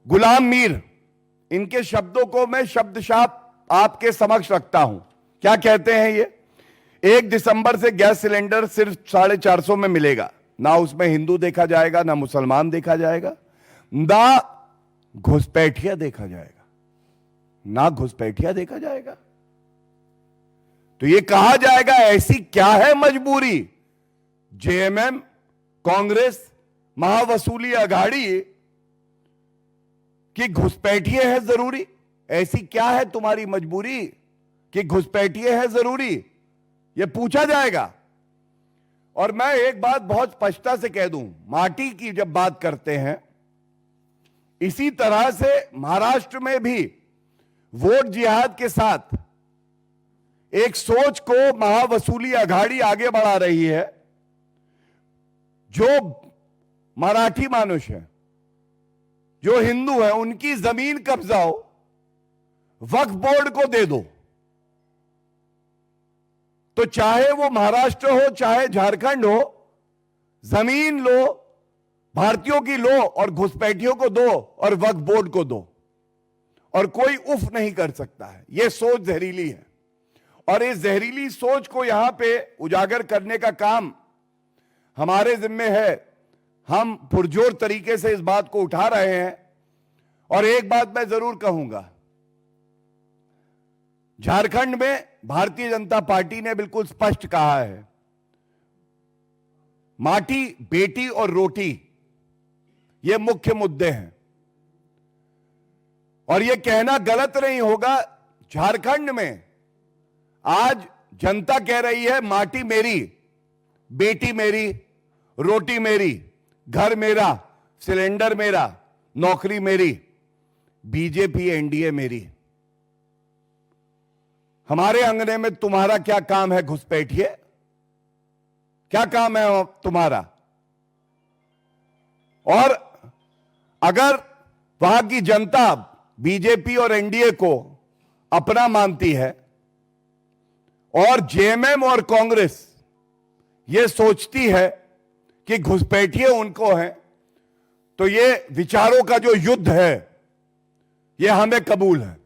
गुलाम मीर, इनके शब्दों को मैं शब्दशाह आपके समक्ष रखता हूं। क्या कहते हैं ये? 1 दिसंबर से गैस सिलेंडर सिर्फ 450 में मिलेगा। ना उसमें हिंदू देखा जाएगा, ना मुसलमान देखा जाएगा, ना घुसपैठिया देखा जाएगा, ना घुसपैठिया देखा जाएगा। तो ये कहा जाएगा ऐसी क्या है मजबूरी, जेएमएम, कांग्रेस, महावसूली अघाड़ी कि घुसपैठिए है जरूरी? ऐसी क्या है तुम्हारी मजबूरी कि घुसपैठिए है जरूरी? यह पूछा जाएगा। और मैं एक बात बहुत स्पष्टता से कह दूं, माटी की जब बात करते हैं, इसी तरह से महाराष्ट्र में भी वोट जिहाद के साथ एक सोच को महावसूली अघाड़ी आगे बढ़ा रही है। जो मराठी मानुष है, जो हिंदू है, उनकी जमीन कब्जाओ, वक्फ बोर्ड को दे दो। तो चाहे वो महाराष्ट्र हो चाहे झारखंड हो, जमीन लो, भारतीयों की लो और घुसपैठियों को दो और वक्फ बोर्ड को दो, और कोई उफ नहीं कर सकता है। यह सोच जहरीली है और इस जहरीली सोच को यहां पे उजागर करने का काम हमारे जिम्मे है। हम पुरजोर तरीके से इस बात को उठा रहे हैं। और एक बात मैं जरूर कहूंगा, झारखंड में भारतीय जनता पार्टी ने बिल्कुल स्पष्ट कहा है, माटी, बेटी और रोटी ये मुख्य मुद्दे हैं। और यह कहना गलत नहीं होगा, झारखंड में आज जनता कह रही है माटी मेरी, बेटी मेरी, रोटी मेरी, घर मेरा, सिलेंडर मेरा, नौकरी मेरी, बीजेपी एनडीए मेरी। हमारे अंगने में तुम्हारा क्या काम है घुसपैठिए? क्या काम है तुम्हारा? और अगर वहां की जनता बीजेपी और एनडीए को अपना मानती है और जेएमएम और कांग्रेस ये सोचती है कि घुसपैठिए उनको है, तो ये विचारों का जो युद्ध है ये हमें कबूल है,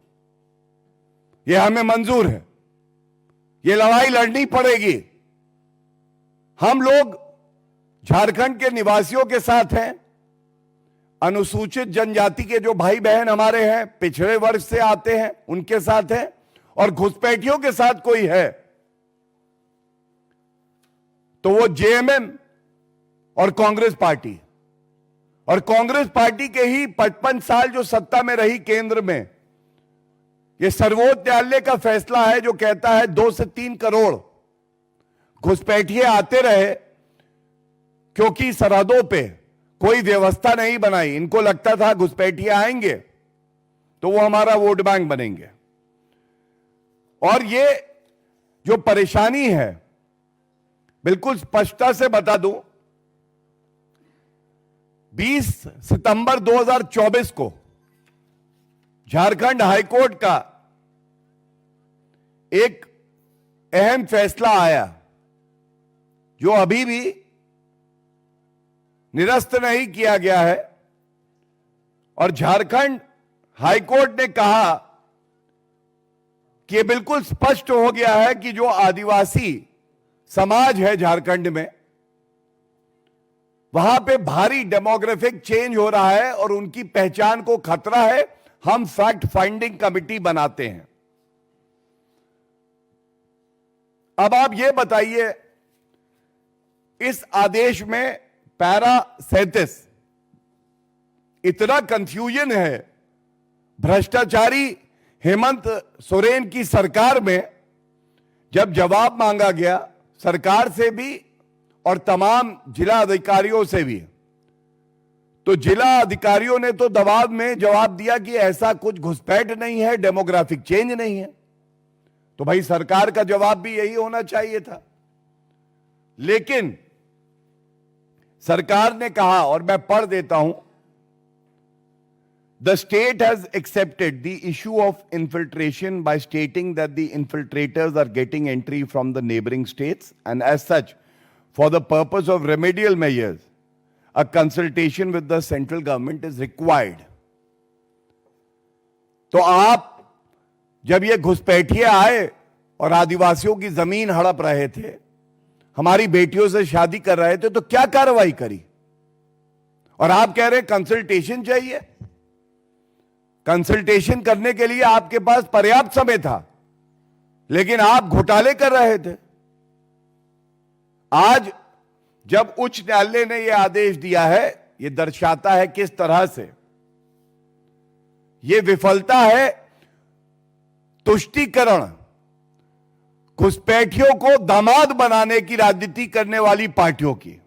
ये हमें मंजूर है, ये लड़ाई लड़नी पड़ेगी। हम लोग झारखंड के निवासियों के साथ हैं, अनुसूचित जनजाति के जो भाई बहन हमारे हैं, पिछड़े वर्ग से आते हैं, उनके साथ हैं, और घुसपैठियों के साथ कोई है तो वो जेएमएम और कांग्रेस पार्टी। और कांग्रेस पार्टी के ही 55 साल जो सत्ता में रही केंद्र में, ये सर्वोच्च न्यायालय का फैसला है जो कहता है 2 से 3 करोड़ घुसपैठिए आते रहे, क्योंकि सरहदों पे कोई व्यवस्था नहीं बनाई। इनको लगता था घुसपैठिए आएंगे तो वो हमारा वोट बैंक बनेंगे। और ये जो परेशानी है, बिल्कुल स्पष्टता से बता दूं, 20 सितंबर 2024 को झारखंड हाईकोर्ट का एक अहम फैसला आया जो अभी भी निरस्त नहीं किया गया है। और झारखंड हाईकोर्ट ने कहा कि यह बिल्कुल स्पष्ट हो गया है कि जो आदिवासी समाज है झारखंड में, वहां पे भारी डेमोग्राफिक चेंज हो रहा है और उनकी पहचान को खतरा है। हम फैक्ट फाइंडिंग कमेटी बनाते हैं। अब आप ये बताइए, इस आदेश में पैरा 37 इतना कंफ्यूजन है। भ्रष्टाचारी हेमंत सोरेन की सरकार में जब जवाब मांगा गया सरकार से भी और तमाम जिला अधिकारियों से भी, तो जिला अधिकारियों ने तो दबाव में जवाब दिया कि ऐसा कुछ घुसपैठ नहीं है, डेमोग्राफिक चेंज नहीं है। तो भाई सरकार का जवाब भी यही होना चाहिए था। लेकिन सरकार ने कहा, और मैं पढ़ देता हूं, The state has accepted the issue of infiltration by stating that the infiltrators are getting entry from the neighboring states, and as such, for the purpose of remedial measures, a consultation with the central government is required. तो आप जब ये घुसपैठिए आए और आदिवासियों की जमीन हड़प रहे थे, हमारी बेटियों से शादी कर रहे थे, तो क्या कार्रवाई करी? और आप कह रहे कंसल्टेशन चाहिए। कंसल्टेशन करने के लिए आपके पास पर्याप्त समय था, लेकिन आप घोटाले कर रहे थे। आज जब उच्च न्यायालय ने यह आदेश दिया है, यह दर्शाता है किस तरह से यह विफलता है तुष्टीकरण, घुसपैठियों को दामाद बनाने की राजनीति करने वाली पार्टियों की।